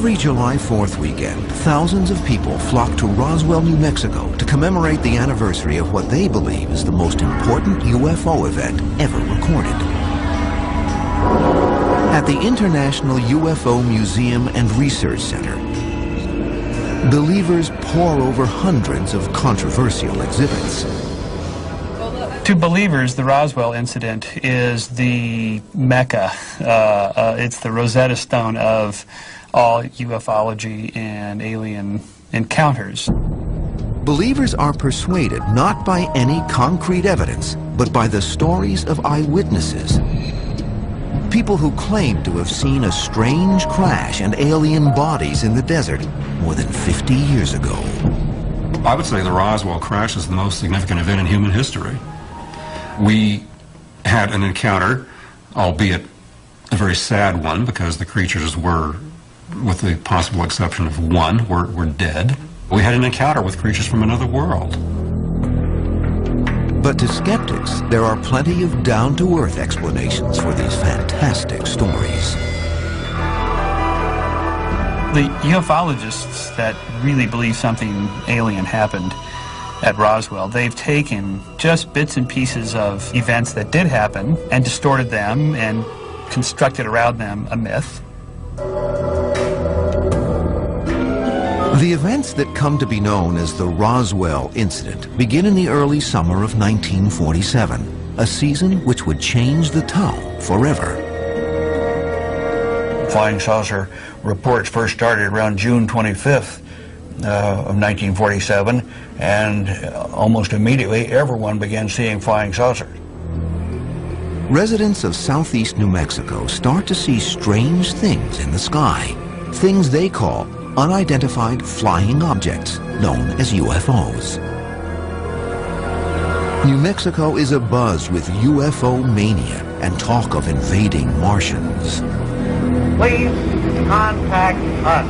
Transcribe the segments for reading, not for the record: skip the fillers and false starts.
Every July 4th weekend, thousands of people flock to Roswell, New Mexico to commemorate the anniversary of what they believe is the most important UFO event ever recorded. At the International UFO Museum and Research Center, believers pore over hundreds of controversial exhibits. To believers, the Roswell incident is the Mecca. It's the Rosetta Stone of all ufology and alien encounters. Believers are persuaded not by any concrete evidence, but by the stories of eyewitnesses. People who claim to have seen a strange crash and alien bodies in the desert more than 50 years ago. I would say the Roswell crash is the most significant event in human history. We had an encounter, albeit a very sad one, because the creatures were, with the possible exception of one, were dead. We had an encounter with creatures from another world. But to skeptics, there are plenty of down-to-earth explanations for these fantastic stories. The ufologists that really believe something alien happened at Roswell, they've taken just bits and pieces of events that did happen and distorted them and constructed around them a myth. The events that come to be known as the Roswell incident begin in the early summer of 1947, a season which would change the town forever. Flying saucer reports first started around June 25th of 1947, and almost immediately everyone began seeing flying saucers. Residents of southeast New Mexico start to see strange things in the sky, things they call unidentified flying objects, known as UFOs. New Mexico is abuzz with UFO mania and talk of invading Martians. Please contact us.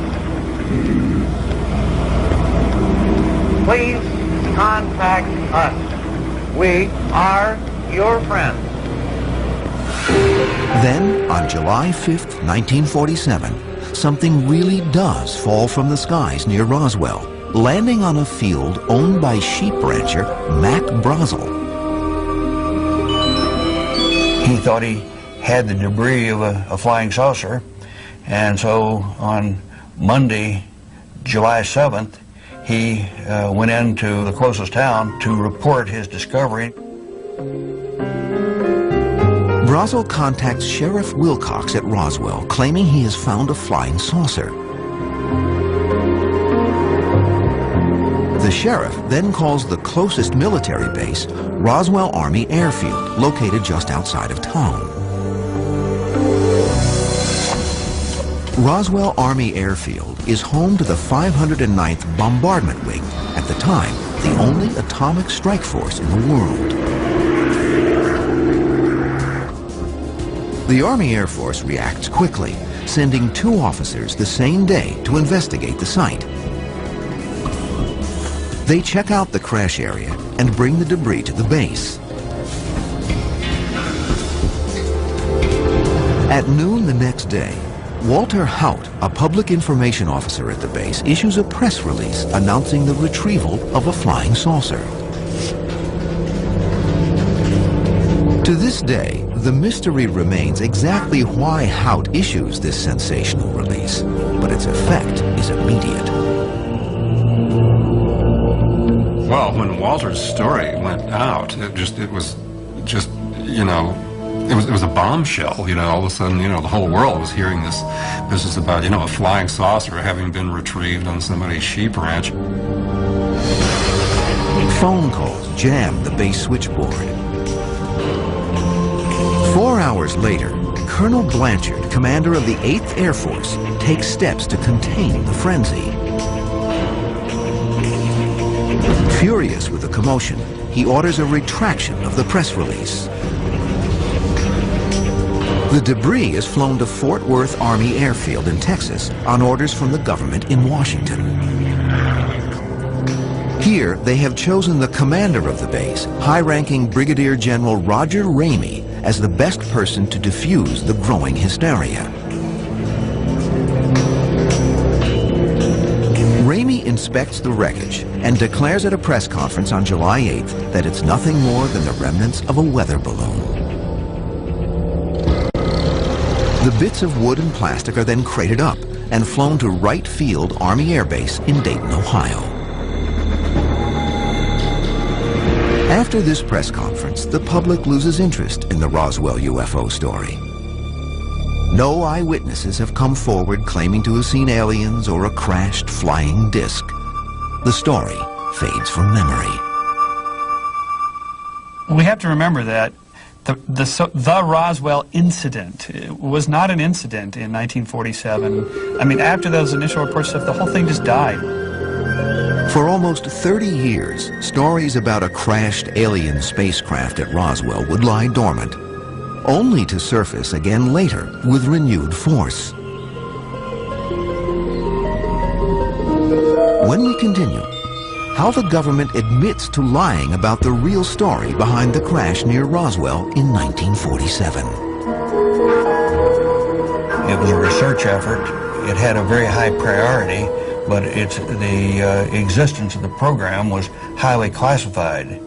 Please contact us. We are your friends. Then, on July 5th, 1947, something really does fall from the skies near Roswell, landing on a field owned by sheep rancher Mac Brazel. He thought he had the debris of a flying saucer, and so on Monday, July 7th, he went into the closest town to report his discovery. Brazel contacts Sheriff Wilcox at Roswell, claiming he has found a flying saucer. The sheriff then calls the closest military base, Roswell Army Airfield, located just outside of town. Roswell Army Airfield is home to the 509th Bombardment Wing, at the time, the only atomic strike force in the world. The Army Air Force reacts quickly, sending 2 officers the same day to investigate the site. They check out the crash area and bring the debris to the base. At noon the next day, Walter Haut, a public information officer at the base, issues a press release announcing the retrieval of a flying saucer. To this day, the mystery remains exactly why Haut issues this sensational release, but its effect is immediate. Well, when Walter's story went out, it was a bombshell. You know, all of a sudden, you know, the whole world was hearing this business about, you know, a flying saucer having been retrieved on somebody's sheep ranch. Phone calls jammed the base switchboard. 4 hours later, Colonel Blanchard, commander of the 8th Air Force, takes steps to contain the frenzy. Furious with the commotion, he orders a retraction of the press release. The debris is flown to Fort Worth Army Airfield in Texas on orders from the government in Washington. Here, they have chosen the commander of the base, high-ranking Brigadier General Roger Ramey, as the best person to defuse the growing hysteria. inspects the wreckage and declares at a press conference on July 8th that it's nothing more than the remnants of a weather balloon. The bits of wood and plastic are then crated up and flown to Wright Field Army Air Base in Dayton, Ohio. After this press conference, the public loses interest in the Roswell UFO story. No eyewitnesses have come forward claiming to have seen aliens or a crashed flying disc. The story fades from memory. We have to remember that the Roswell incident was not an incident in 1947. I mean, after those initial reports, the whole thing just died. For almost 30 years, stories about a crashed alien spacecraft at Roswell would lie dormant, only to surface again later with renewed force. When we continue, how the government admits to lying about the real story behind the crash near Roswell in 1947. It was a research effort. It had a very high priority, but the existence of the program was highly classified.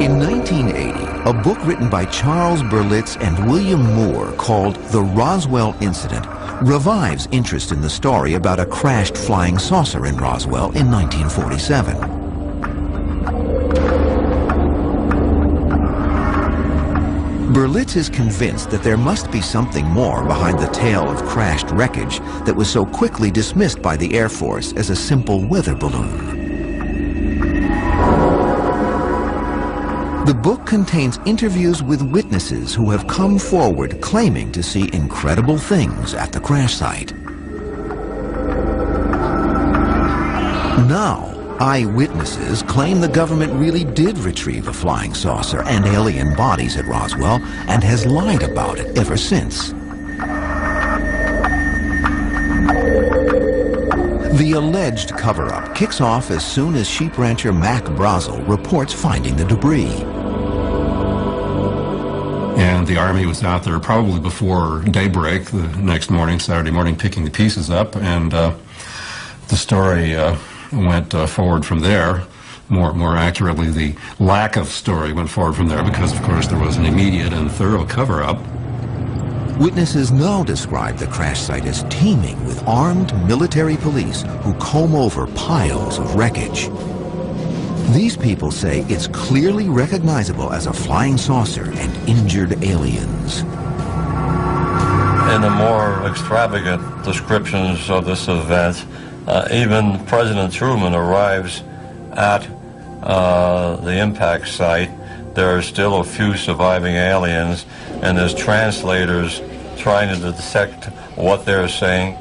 In 1980, a book written by Charles Berlitz and William Moore called The Roswell Incident revives interest in the story about a crashed flying saucer in Roswell in 1947. Berlitz is convinced that there must be something more behind the tale of crashed wreckage that was so quickly dismissed by the Air Force as a simple weather balloon. The book contains interviews with witnesses who have come forward claiming to see incredible things at the crash site. Now, eyewitnesses claim the government really did retrieve a flying saucer and alien bodies at Roswell and has lied about it ever since. The alleged cover-up kicks off as soon as sheep rancher Mac Brazel reports finding the debris. And the Army was out there probably before daybreak the next morning, Saturday morning, picking the pieces up, and the story went forward from there. More accurately, the lack of story went forward from there because, of course, there was an immediate and thorough cover-up. Witnesses now describe the crash site as teeming with armed military police who comb over piles of wreckage. These people say it's clearly recognizable as a flying saucer and injured aliens. In the more extravagant descriptions of this event, even President Truman arrives at the impact site. There are still a few surviving aliens, and there's translators trying to dissect what they're saying.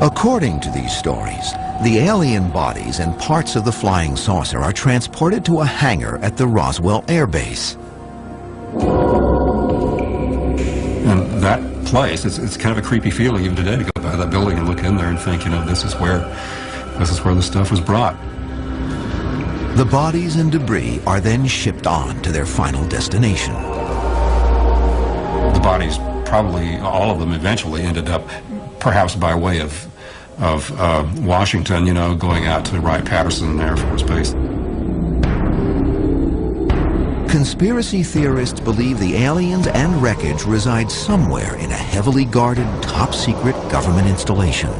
According to these stories, the alien bodies and parts of the flying saucer are transported to a hangar at the Roswell Air Base. And that place, it's kind of a creepy feeling even today to go by that building and look in there and think, you know, this is where the stuff was brought. The bodies and debris are then shipped on to their final destination. The bodies, probably all of them, eventually ended up perhaps by way of Washington, you know, going out to Wright-Patterson Air Force Base. Conspiracy theorists believe the aliens and wreckage reside somewhere in a heavily guarded, top-secret government installation.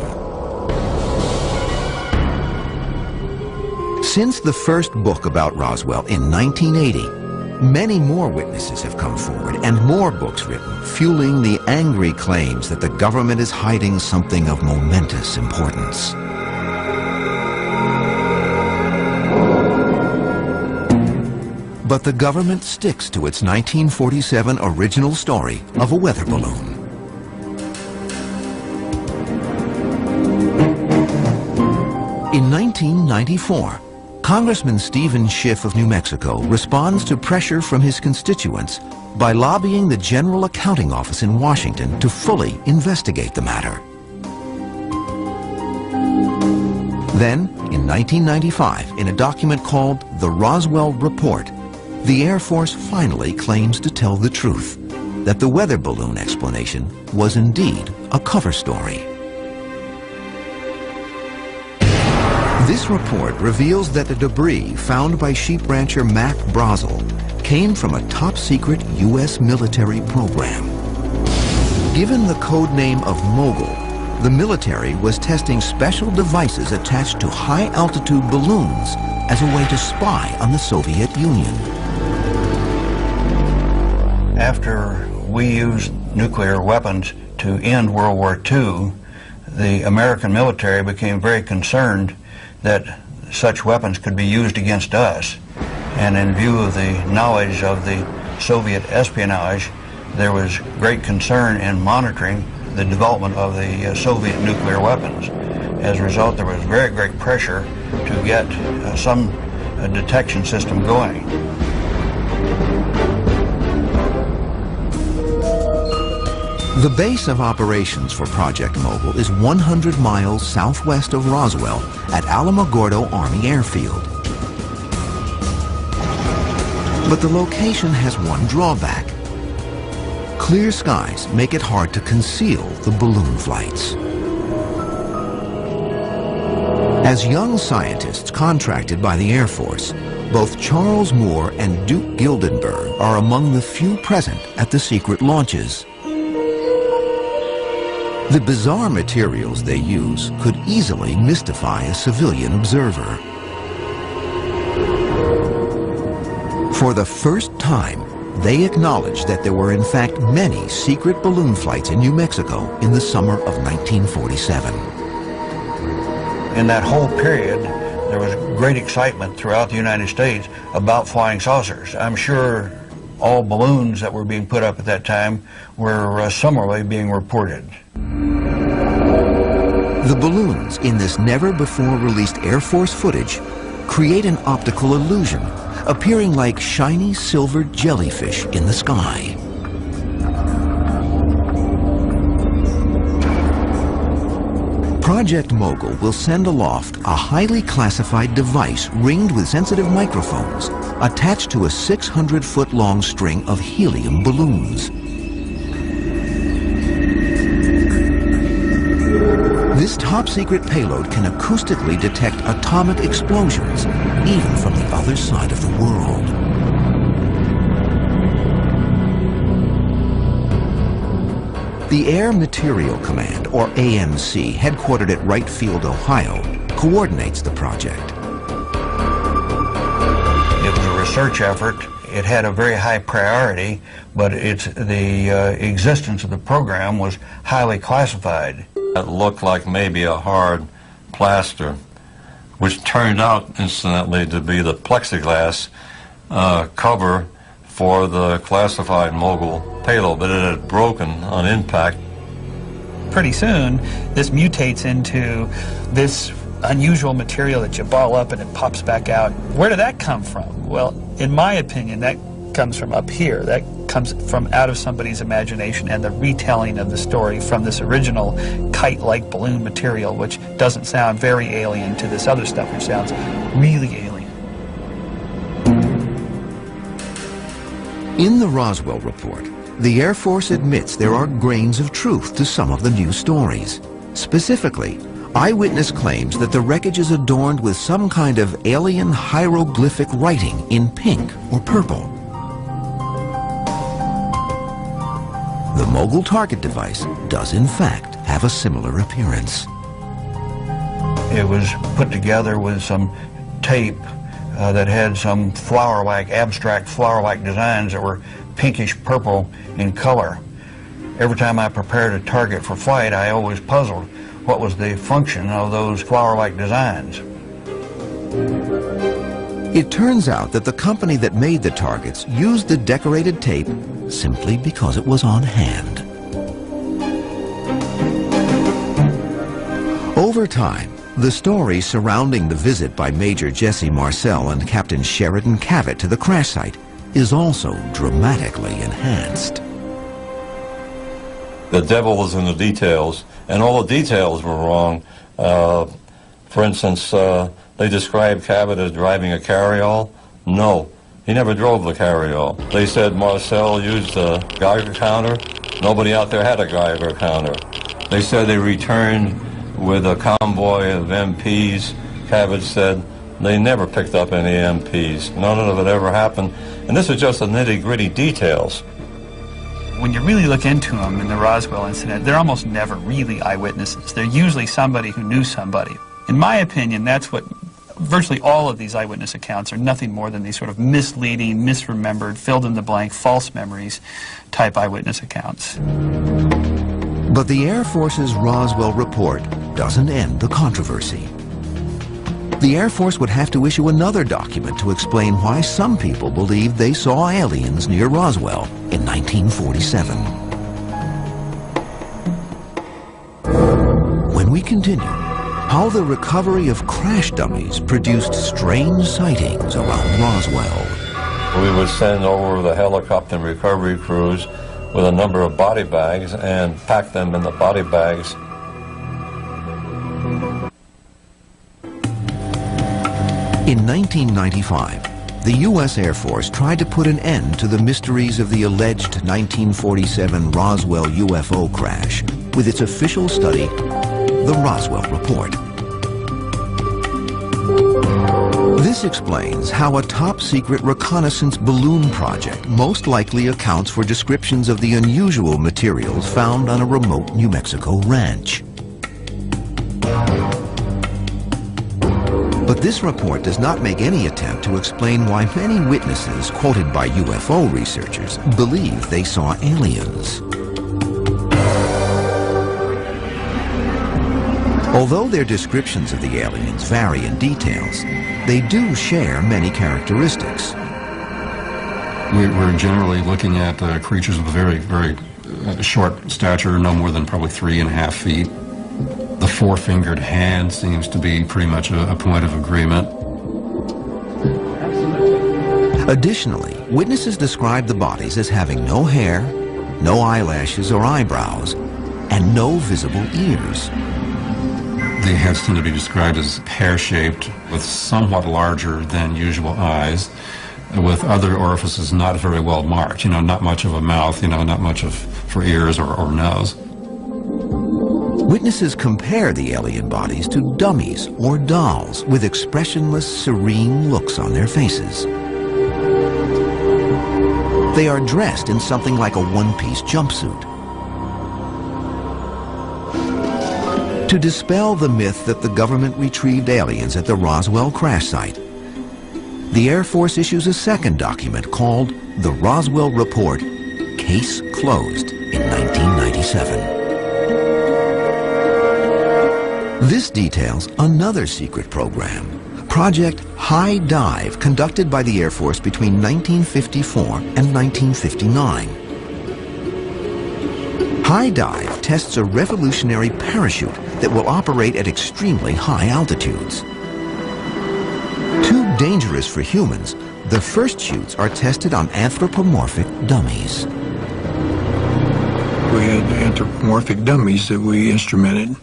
Since the first book about Roswell in 1980, many more witnesses have come forward and more books written, fueling the angry claims that the government is hiding something of momentous importance. But the government sticks to its 1947 original story of a weather balloon. In 1994, Congressman Stephen Schiff of New Mexico responds to pressure from his constituents by lobbying the General Accounting Office in Washington to fully investigate the matter. Then, in 1995, in a document called the Roswell Report, the Air Force finally claims to tell the truth. that the weather balloon explanation was indeed a cover story. This report reveals that the debris found by sheep rancher Mac Brazel came from a top-secret U.S. military program. Given the code name of Mogul, the military was testing special devices attached to high-altitude balloons as a way to spy on the Soviet Union. After we used nuclear weapons to end World War II, the American military became very concerned that such weapons could be used against us. And in view of the knowledge of the Soviet espionage, there was great concern in monitoring the development of the Soviet nuclear weapons. As a result, there was very great pressure to get some detection system going. The base of operations for Project Mogul is 100 miles southwest of Roswell at Alamogordo Army Airfield. But the location has one drawback. Clear skies make it hard to conceal the balloon flights. As young scientists contracted by the Air Force, both Charles Moore and Duke Gildenberg are among the few present at the secret launches. The bizarre materials they use could easily mystify a civilian observer. For the first time, they acknowledged that there were in fact many secret balloon flights in New Mexico in the summer of 1947. In that whole period, there was great excitement throughout the United States about flying saucers. I'm sure all balloons that were being put up at that time were similarly being reported. The balloons in this never-before-released Air Force footage create an optical illusion, appearing like shiny silver jellyfish in the sky. Project Mogul will send aloft a highly classified device ringed with sensitive microphones attached to a 600-foot-long string of helium balloons. This top-secret payload can acoustically detect atomic explosions, even from the other side of the world. The Air Material Command, or AMC, headquartered at Wright Field, Ohio, coordinates the project. It was a research effort. It had a very high priority, but the existence of the program was highly classified. It looked like maybe a hard plaster, which turned out, incidentally, to be the plexiglass cover for the classified Mogul payload, but it had broken on impact. Pretty soon, this mutates into this unusual material that you ball up and it pops back out. Where did that come from? Well, in my opinion, that comes from up here. That comes from out of somebody's imagination and the retelling of the story from this original kite-like balloon material, which doesn't sound very alien to this other stuff, which sounds really alien. In the Roswell report, the Air Force admits there are grains of truth to some of the news stories. Specifically, eyewitness claims that the wreckage is adorned with some kind of alien hieroglyphic writing in pink or purple. The Mogul target device does in fact have a similar appearance. It was put together with some tape that had some flower-like, abstract flower-like designs that were pinkish purple in color. Every time I prepared a target for flight, I always puzzled what was the function of those flower-like designs. It turns out that the company that made the targets used the decorated tape simply because it was on hand. Over time, the story surrounding the visit by Major Jesse Marcel and Captain Sheridan Cavett to the crash site is also dramatically enhanced. The devil was in the details, and all the details were wrong. For instance, they described Cavett as driving a carryall. No, He never drove the carryall. They said Marcel used a Geiger counter. Nobody out there had a Geiger counter. They said they returned with a convoy of MPs. Cabot said they never picked up any MPs. None of it ever happened. And this is just the nitty-gritty details. When you really look into them in the Roswell incident, they're almost never really eyewitnesses. They're usually somebody who knew somebody. In my opinion, that's what virtually all of these eyewitness accounts are, nothing more than these sort of misleading, misremembered, filled-in-the-blank, false memories type eyewitness accounts. But the Air Force's Roswell report doesn't end the controversy. The Air Force would have to issue another document to explain why some people believed they saw aliens near Roswell in 1947. When we continue, how the recovery of crash dummies produced strange sightings around Roswell. We would send over the helicopter recovery crews with a number of body bags and pack them in the body bags. In 1995, the U.S. Air Force tried to put an end to the mysteries of the alleged 1947 Roswell UFO crash with its official study, the Roswell Report. This explains how a top-secret reconnaissance balloon project most likely accounts for descriptions of the unusual materials found on a remote New Mexico ranch. But this report does not make any attempt to explain why many witnesses quoted by UFO researchers believe they saw aliens. Although their descriptions of the aliens vary in details, they do share many characteristics. We're generally looking at creatures with very, very short stature, no more than probably 3.5 feet. The four-fingered hand seems to be pretty much a point of agreement. Additionally, witnesses describe the bodies as having no hair, no eyelashes or eyebrows, and no visible ears. The heads tend to be described as pear-shaped with somewhat larger than usual eyes, with other orifices not very well marked, not much of a mouth, not much for ears or nose. Witnesses compare the alien bodies to dummies or dolls with expressionless, serene looks on their faces. They are dressed in something like a one-piece jumpsuit. To dispel the myth that the government retrieved aliens at the Roswell crash site, the Air Force issues a second document called the Roswell Report, Case Closed, in 1997. This details another secret program, Project High Dive, conducted by the Air Force between 1954 and 1959. High Dive tests a revolutionary parachute that will operate at extremely high altitudes. Too dangerous for humans, the first chutes are tested on anthropomorphic dummies. We had anthropomorphic dummies that we instrumented,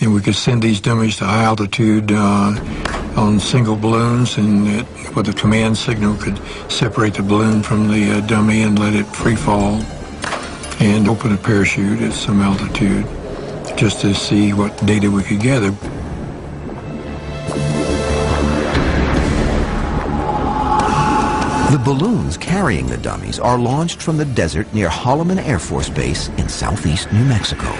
and we could send these dummies to high altitude on single balloons, and with a command signal could separate the balloon from the dummy and let it free fall and open a parachute at some altitude just to see what data we could gather. The balloons carrying the dummies are launched from the desert near Holloman Air Force Base in southeast New Mexico.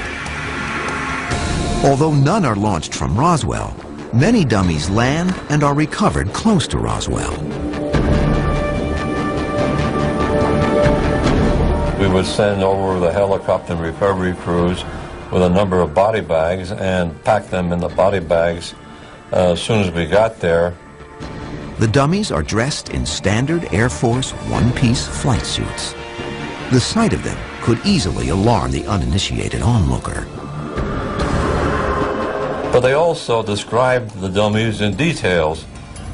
Although none are launched from Roswell, many dummies land and are recovered close to Roswell. We would send over the helicopter recovery crews with a number of body bags and pack them in the body bags as soon as we got there. The dummies are dressed in standard Air Force one-piece flight suits. The sight of them could easily alarm the uninitiated onlooker. But they also described the dummies in details,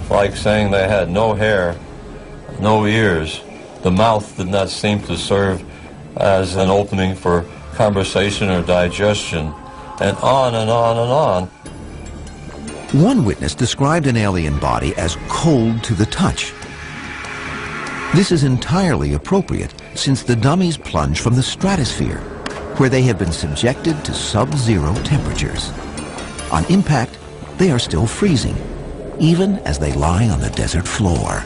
like saying they had no hair, no ears. The mouth did not seem to serve as an opening for conversation or digestion, and on and on and on. One witness described an alien body as cold to the touch. This is entirely appropriate since the dummies plunge from the stratosphere, where they have been subjected to sub-zero temperatures. On impact, they are still freezing, even as they lie on the desert floor.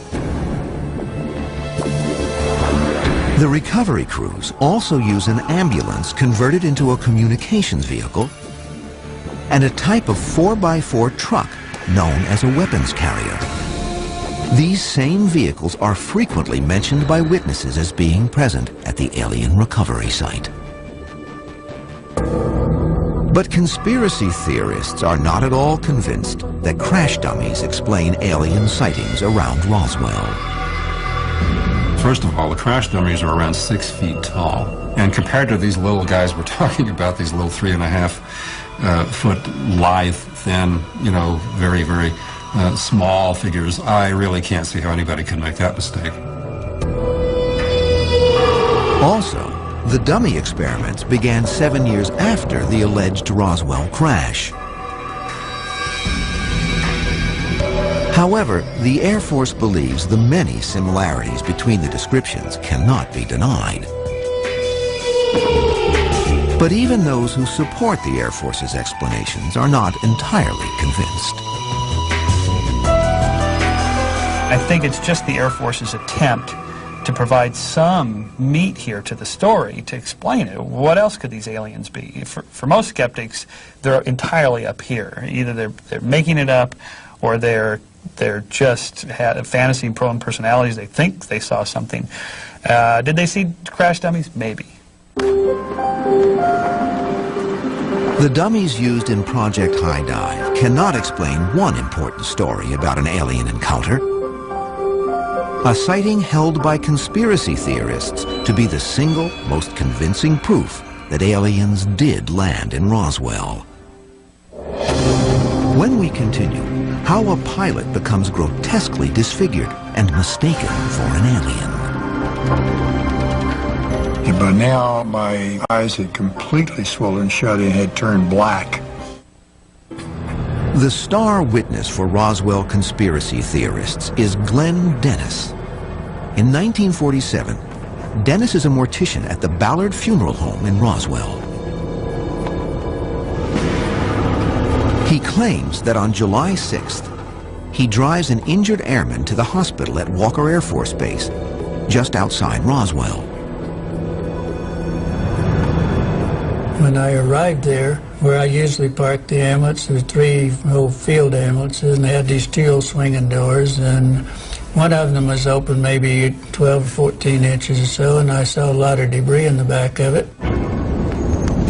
The recovery crews also use an ambulance converted into a communications vehicle and a type of 4x4 truck known as a weapons carrier. These same vehicles are frequently mentioned by witnesses as being present at the alien recovery site. But conspiracy theorists are not at all convinced that crash dummies explain alien sightings around Roswell. First of all, the crash dummies are around 6 feet tall. And compared to these little guys we're talking about, these little 3.5 foot lithe, thin, very, very small figures, I really can't see how anybody could make that mistake. Also, the dummy experiments began 7 years after the alleged Roswell crash. However, the Air Force believes the many similarities between the descriptions cannot be denied. But even those who support the Air Force's explanations are not entirely convinced. I think it's just the Air Force's attempt to provide some meat here to the story to explain it. What else could these aliens be? For most skeptics, they're entirely up here. Either they're making it up, or they're just had fantasy-prone personalities. They think they saw something. Did they see crash dummies? Maybe. The dummies used in Project High Dive cannot explain one important story about an alien encounter. A sighting held by conspiracy theorists to be the single most convincing proof that aliens did land in Roswell. When we continue, how a pilot becomes grotesquely disfigured and mistaken for an alien. And by now, my eyes had completely swollen shut and had turned black. The star witness for Roswell conspiracy theorists is Glenn Dennis. In 1947, Dennis is a mortician at the Ballard Funeral Home in Roswell. He claims that on July 6th, he drives an injured airman to the hospital at Walker Air Force Base, just outside Roswell. When I arrived there, where I usually park the ambulance, there were 3 old field ambulances, and they had these 2 old swinging doors, and one of them was open maybe 12 or 14 inches or so, and I saw a lot of debris in the back of it.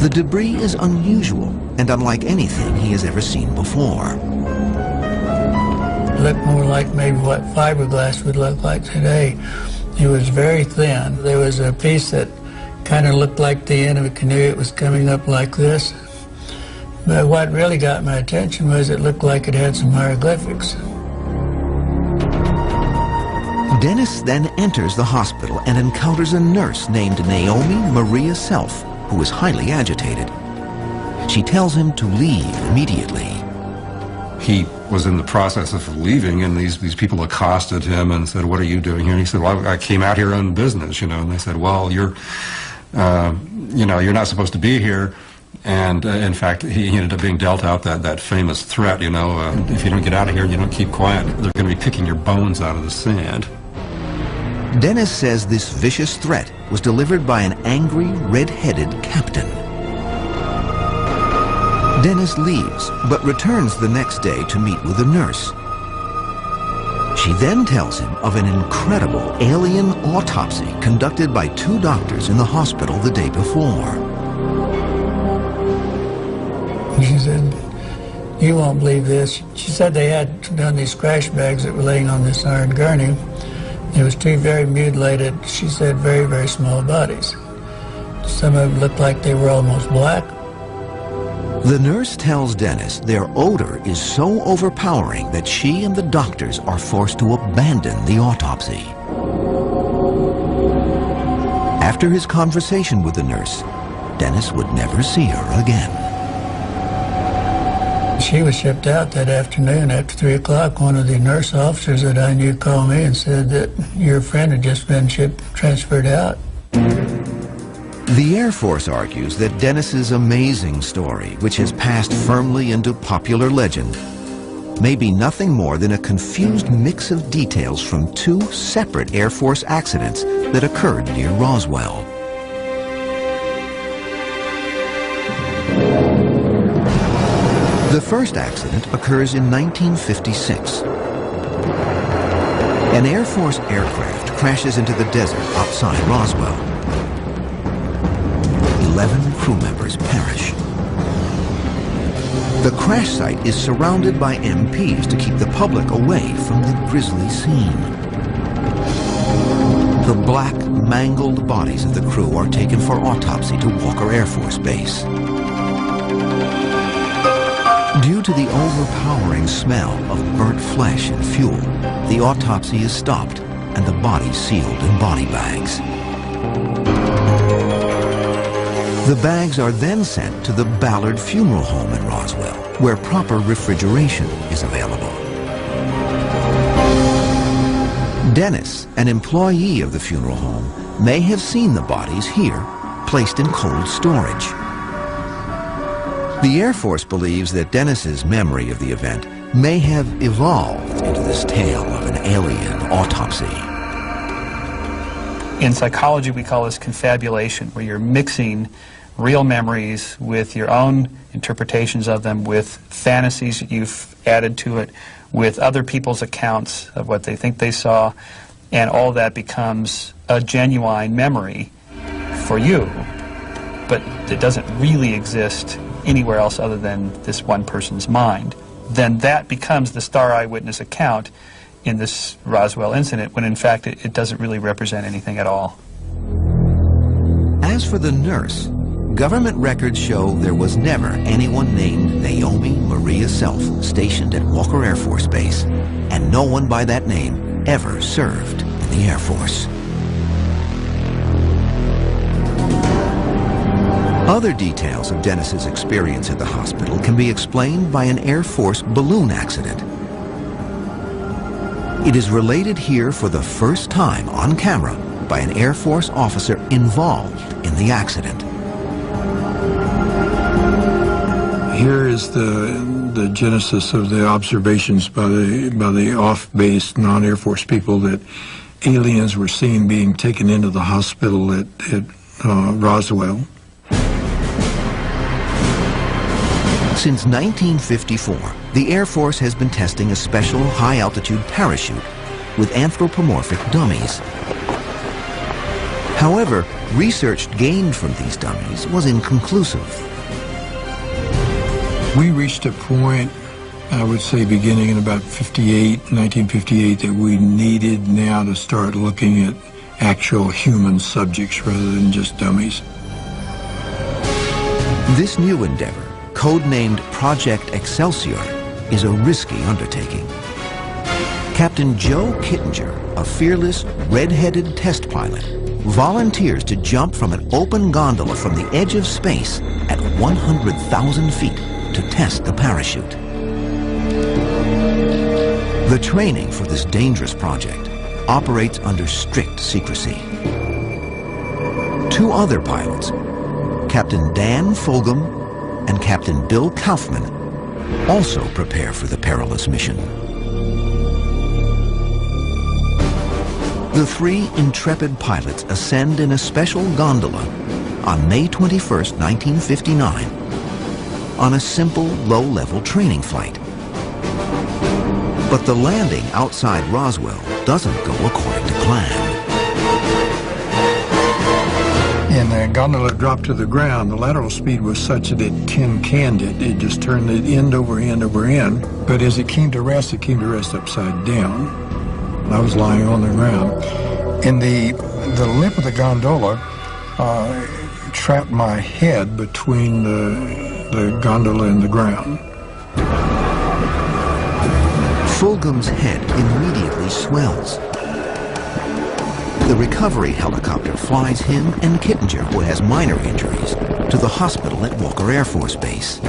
The debris is unusual and unlike anything he has ever seen before. It looked more like maybe what fiberglass would look like today. It was very thin. There was a piece that kind of looked like the end of a canoe. It was coming up like this. But what really got my attention was it looked like it had some hieroglyphics. Dennis then enters the hospital and encounters a nurse named Naomi Maria Self, who is highly agitated. She tells him to leave immediately. He was in the process of leaving, and these people accosted him and said, "What are you doing here?" And he said, "Well, I came out here on business, And they said, "Well, you're not supposed to be here." And in fact, he ended up being dealt out that famous threat, if you don't get out of here and you don't keep quiet, they're going to be picking your bones out of the sand. Dennis says this vicious threat was delivered by an angry, red-headed captain. Dennis leaves, but returns the next day to meet with the nurse. She then tells him of an incredible alien autopsy conducted by 2 doctors in the hospital the day before. She said, "You won't believe this." She said they had done these crash bags that were laying on this iron gurney. There was 2 very mutilated, she said, very, very small bodies. Some of them looked like they were almost black. The nurse tells Dennis their odor is so overpowering that she and the doctors are forced to abandon the autopsy. After his conversation with the nurse, Dennis would never see her again. She was shipped out that afternoon after 3 o'clock. One of the nurse officers that I knew called me and said that your friend had just been transferred out. The Air Force argues that Dennis's amazing story, which has passed firmly into popular legend, may be nothing more than a confused mix of details from two separate Air Force accidents that occurred near Roswell. The first accident occurs in 1956. An Air Force aircraft crashes into the desert outside Roswell. 11 crew members perish. The crash site is surrounded by MPs to keep the public away from the grisly scene. The black, mangled bodies of the crew are taken for autopsy to Walker Air Force Base. Due to the overpowering smell of burnt flesh and fuel, the autopsy is stopped and the bodies sealed in body bags. The bags are then sent to the Ballard Funeral Home in Roswell, where proper refrigeration is available. Dennis, an employee of the funeral home, may have seen the bodies here, placed in cold storage. The Air Force believes that Dennis's memory of the event may have evolved into this tale of an alien autopsy. In psychology, we call this confabulation, where you're mixing real memories with your own interpretations of them, with fantasies that you've added to it, with other people's accounts of what they think they saw, and all that becomes a genuine memory for you, but it doesn't really exist anywhere else other than this one person's mind. Then that becomes the star eyewitness account in this Roswell incident, when in fact it doesn't really represent anything at all. As for the nurse, government records show there was never anyone named Naomi Maria Self stationed at Walker Air Force Base, and no one by that name ever served in the Air Force. Other details of Dennis's experience at the hospital can be explained by an Air Force balloon accident. It is related here for the first time on camera by an Air Force officer involved in the accident. Here is the genesis of the observations by the off-base non-Air Force people that aliens were seen being taken into the hospital at Roswell. Since 1954, the Air Force has been testing a special high-altitude parachute with anthropomorphic dummies. However, research gained from these dummies was inconclusive. We reached a point, I would say beginning in about 1958, that we needed now to start looking at actual human subjects rather than just dummies. This new endeavor, codenamed Project Excelsior, is a risky undertaking. Captain Joe Kittinger, a fearless, red-headed test pilot, volunteers to jump from an open gondola from the edge of space at 100,000 feet to test the parachute. The training for this dangerous project operates under strict secrecy. Two other pilots, Captain Dan Fulgham and Captain Bill Kaufman, also prepare for the perilous mission. The three intrepid pilots ascend in a special gondola on May 21st, 1959, on a simple low-level training flight. But the landing outside Roswell doesn't go according to plan. And the gondola dropped to the ground. The lateral speed was such that it tin-canned it. It just turned it end over end over end. But as it came to rest upside down. I was lying on the ground. And the lip of the gondola trapped my head between the gondola and the ground. Fulgham's head immediately swells. The recovery helicopter flies him and Kittinger, who has minor injuries, to the hospital at Walker Air Force Base.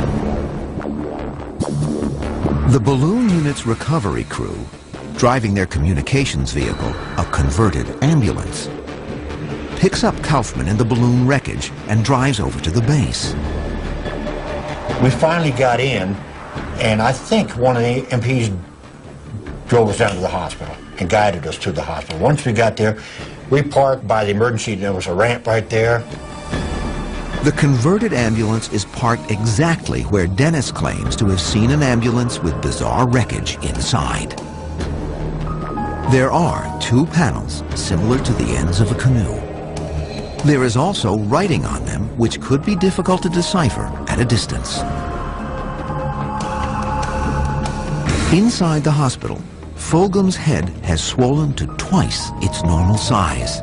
The balloon unit's recovery crew, driving their communications vehicle, a converted ambulance, picks up Kaufman in the balloon wreckage and drives over to the base. We finally got in, and I think one of the MPs drove us down to the hospital and guided us to the hospital. Once we got there, we parked by the emergency. There was a ramp right there. The converted ambulance is parked exactly where Dennis claims to have seen an ambulance with bizarre wreckage inside. There are 2 panels similar to the ends of a canoe. There is also writing on them which could be difficult to decipher at a distance. Inside the hospital, Fulgham's head has swollen to twice its normal size.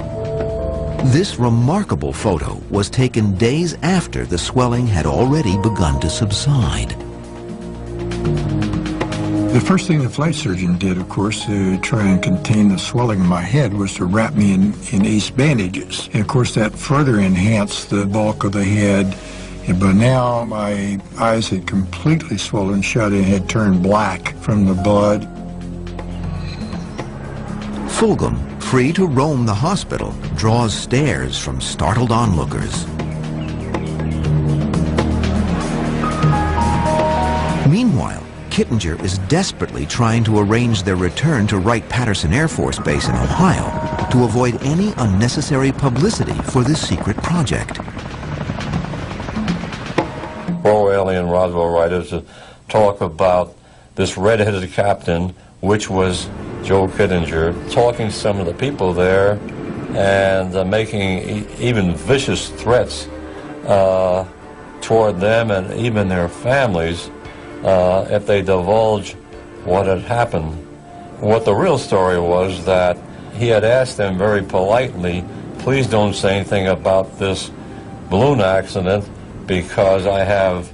This remarkable photo was taken days after the swelling had already begun to subside. The first thing the flight surgeon did, of course, to try and contain the swelling in my head was to wrap me in ace bandages. And of course, that further enhanced the bulk of the head. And by now, my eyes had completely swollen shut and had turned black from the blood. Fulgham, free to roam the hospital, draws stares from startled onlookers. Meanwhile, Kittinger is desperately trying to arrange their return to Wright-Patterson Air Force Base in Ohio to avoid any unnecessary publicity for this secret project. Pro-alien Roswell writers talk about this red-headed captain, which was Joe Kittinger, talking to some of the people there and making even vicious threats toward them and even their families if they divulge what had happened. What the real story was that he had asked them very politely, please don't say anything about this balloon accident because I have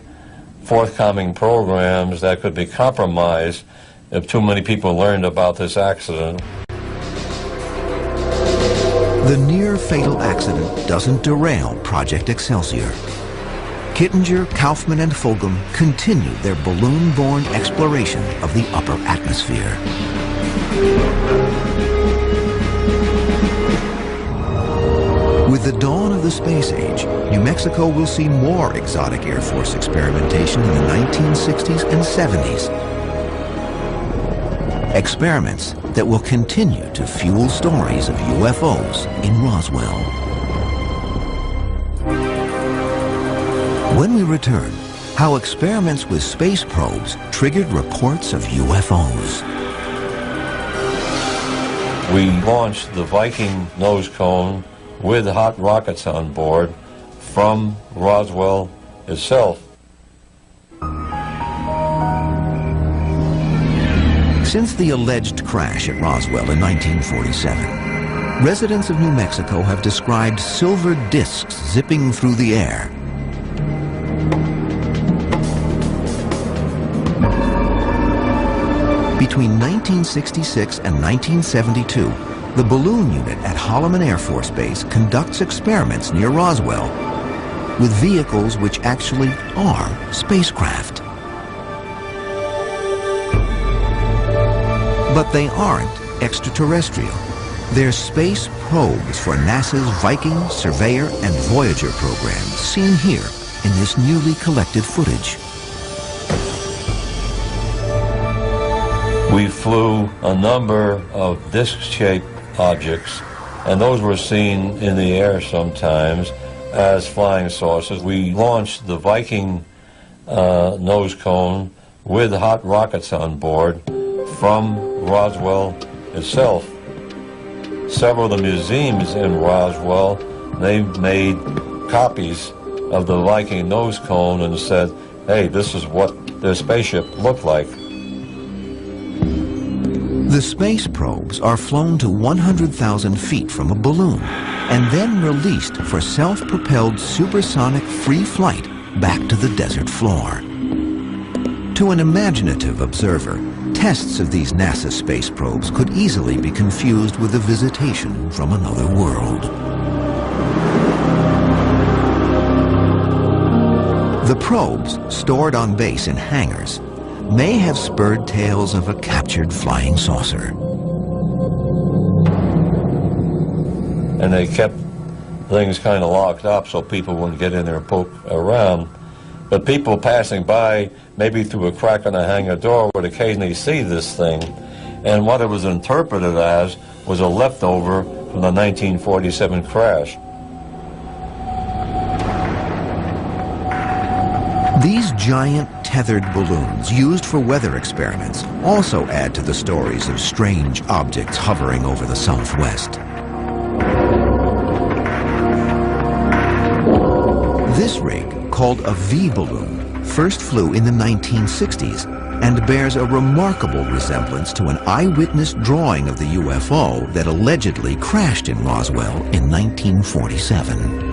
forthcoming programs that could be compromised if too many people learned about this accident. The near-fatal accident doesn't derail Project Excelsior. Kittinger, Kaufman, and Fulgham continue their balloon-borne exploration of the upper atmosphere. With the dawn of the space age, New Mexico will see more exotic Air Force experimentation in the 1960s and 70s. Experiments that will continue to fuel stories of UFOs in Roswell. When we return, how experiments with space probes triggered reports of UFOs. We launched the Viking nose cone with hot rockets on board from Roswell itself. Since the alleged crash at Roswell in 1947, residents of New Mexico have described silver discs zipping through the air. Between 1966 and 1972, the balloon unit at Holloman Air Force Base conducts experiments near Roswell with vehicles which actually are spacecraft. But they aren't extraterrestrial. They're space probes for NASA's Viking, Surveyor, and Voyager programs, seen here in this newly collected footage. We flew a number of disc-shaped objects, and those were seen in the air sometimes as flying saucers. We launched the Viking nose cone with hot rockets on board from Roswell itself. Several of the museums in Roswell, they made copies of the Viking nose cone and said, hey, this is what their spaceship looked like. The space probes are flown to 100,000 feet from a balloon and then released for self-propelled supersonic free flight back to the desert floor. To an imaginative observer, tests of these NASA space probes could easily be confused with a visitation from another world. The probes, stored on base in hangars, may have spurred tales of a captured flying saucer. And they kept things kind of locked up so people wouldn't get in there and poke around. But people passing by, maybe through a crack in a hangar door, would occasionally see this thing. And what it was interpreted as was a leftover from the 1947 crash. These giant tethered balloons used for weather experiments also add to the stories of strange objects hovering over the Southwest. This rig, called a V-balloon, first flew in the 1960s and bears a remarkable resemblance to an eyewitness drawing of the UFO that allegedly crashed in Roswell in 1947.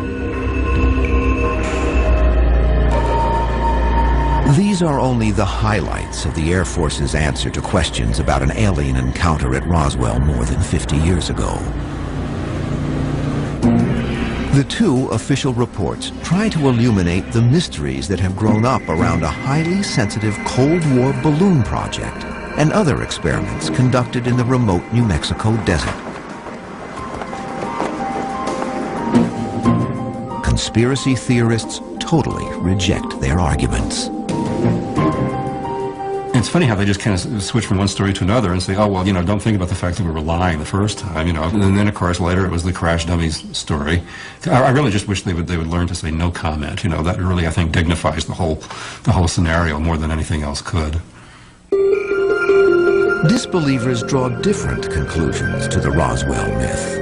These are only the highlights of the Air Force's answer to questions about an alien encounter at Roswell more than 50 years ago. The two official reports try to illuminate the mysteries that have grown up around a highly sensitive Cold War balloon project and other experiments conducted in the remote New Mexico desert. Conspiracy theorists totally reject their arguments. It's funny how they just kind of switch from one story to another and say, oh, well, don't think about the fact that we were lying the first time, And then, of course, later it was the crash dummies story. I really just wish they would learn to say no comment. That really, I think, dignifies the whole scenario more than anything else could. Disbelievers draw different conclusions to the Roswell myth.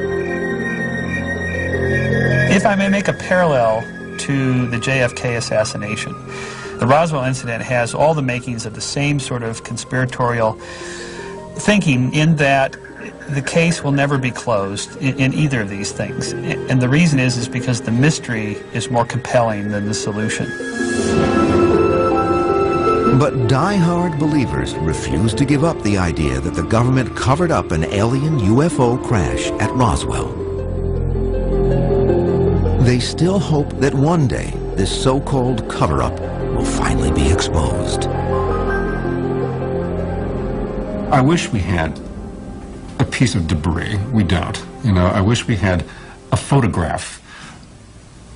If I may make a parallel to the JFK assassination, the Roswell incident has all the makings of the same sort of conspiratorial thinking, in that the case will never be closed in either of these things. And the reason is because the mystery is more compelling than the solution. But die-hard believers refuse to give up the idea that the government covered up an alien UFO crash at Roswell. They still hope that one day this so-called cover-up will finally be exposed. I wish we had a piece of debris. We don't. I wish we had a photograph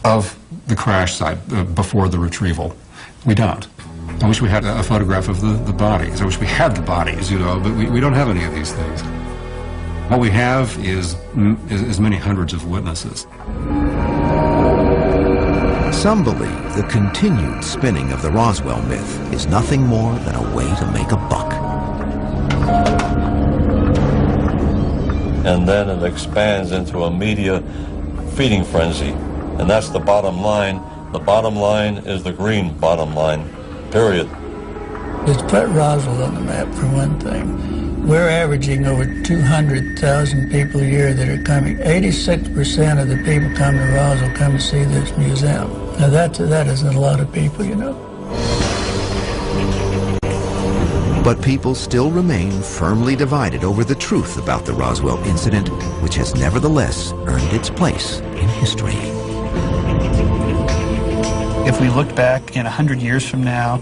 of the crash site before the retrieval. We don't. I wish we had a photograph of the bodies. I wish we had the bodies, but we don't have any of these things. What we have is many hundreds of witnesses. Some believe the continued spinning of the Roswell myth is nothing more than a way to make a buck. And then it expands into a media feeding frenzy. And that's the bottom line. The bottom line is the green bottom line, period. Let's put Roswell on the map for one thing. We're averaging over 200,000 people a year that are coming. 86% of the people come to Roswell come to see this museum. Now that isn't a lot of people, But people still remain firmly divided over the truth about the Roswell incident, which has nevertheless earned its place in history. If we looked back in 100 years from now,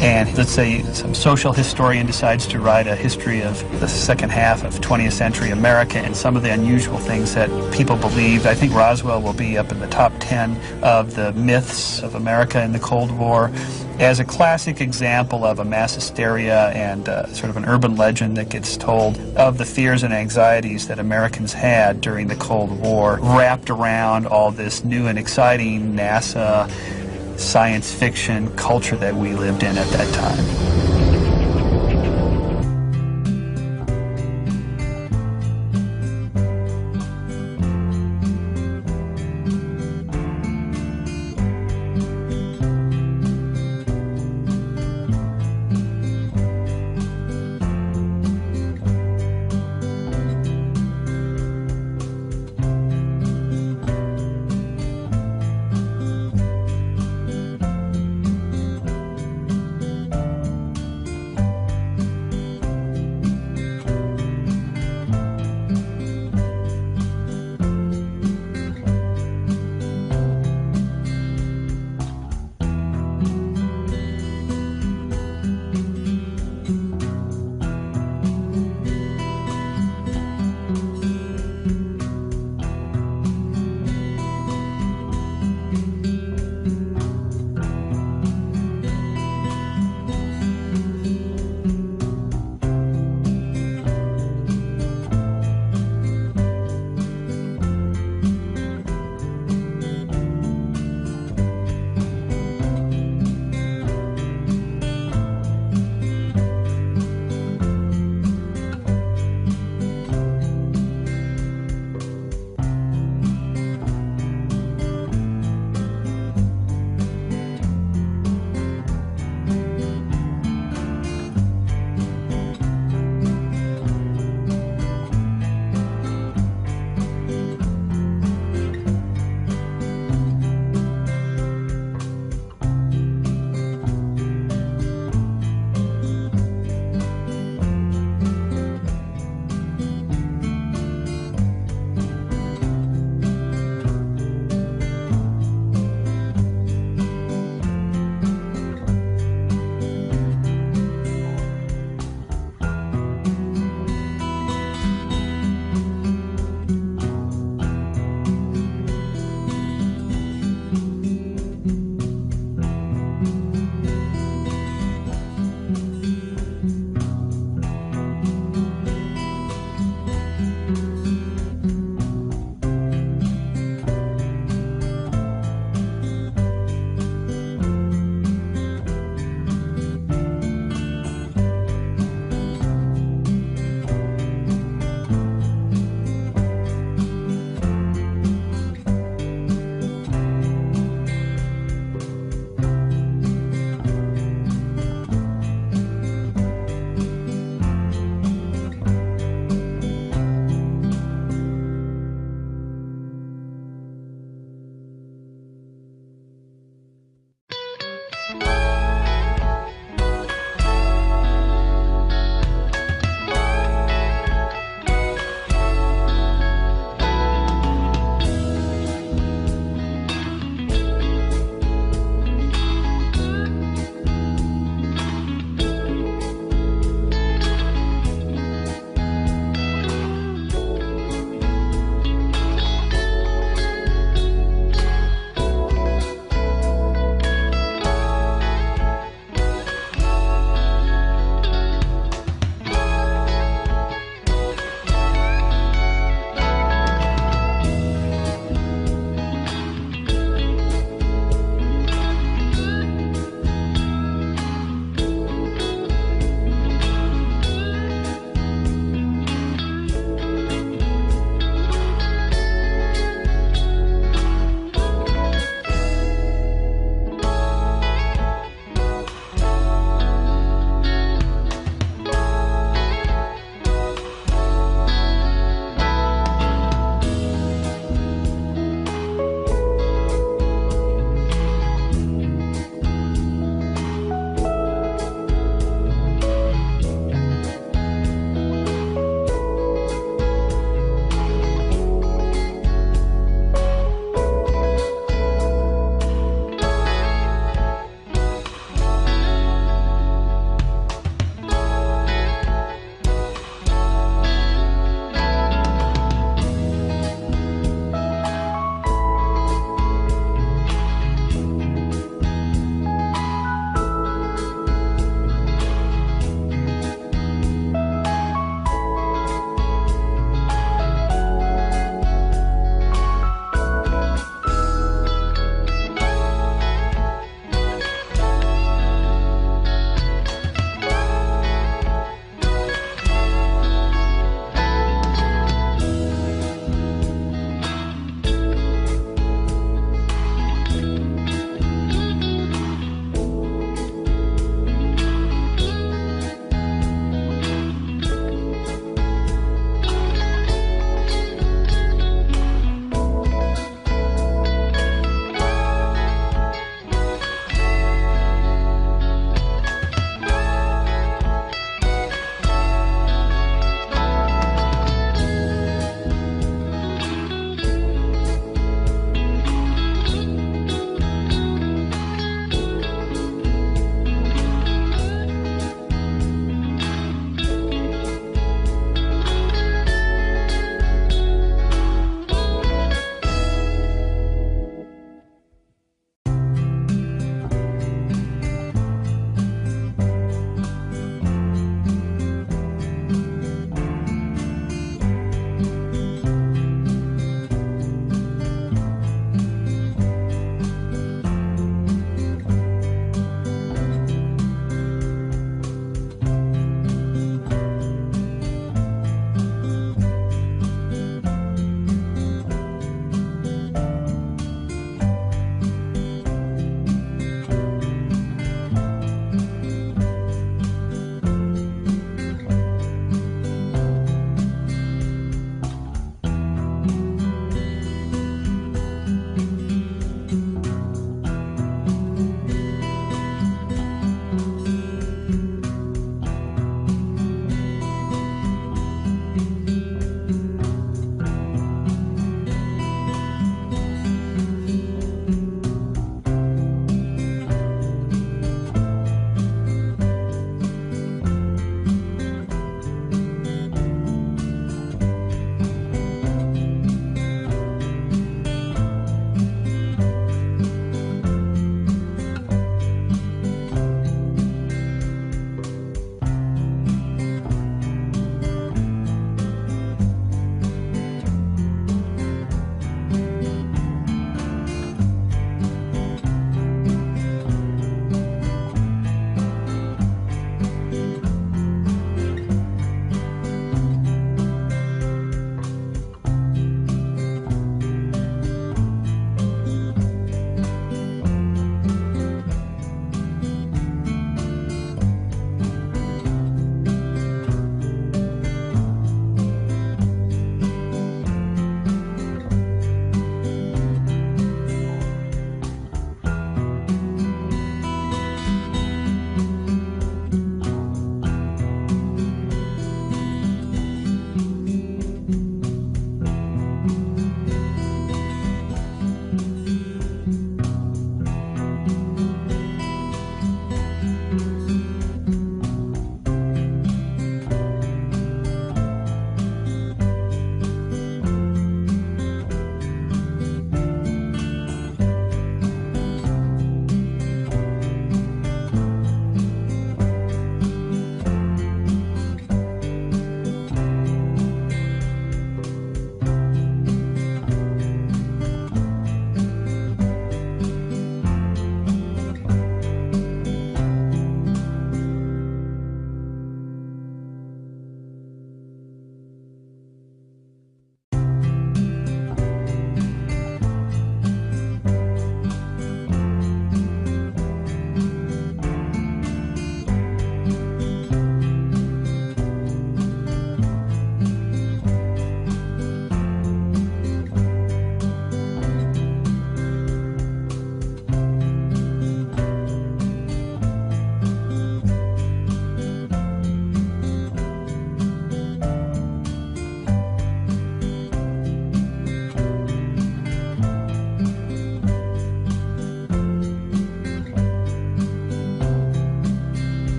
and let's say some social historian decides to write a history of the second half of 20th century America and some of the unusual things that people believed, I think Roswell will be up in the top 10 of the myths of America in the Cold War as a classic example of a mass hysteria and sort of an urban legend that gets told of the fears and anxieties that Americans had during the Cold War, wrapped around all this new and exciting NASA science fiction culture that we lived in at that time.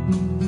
Roswell.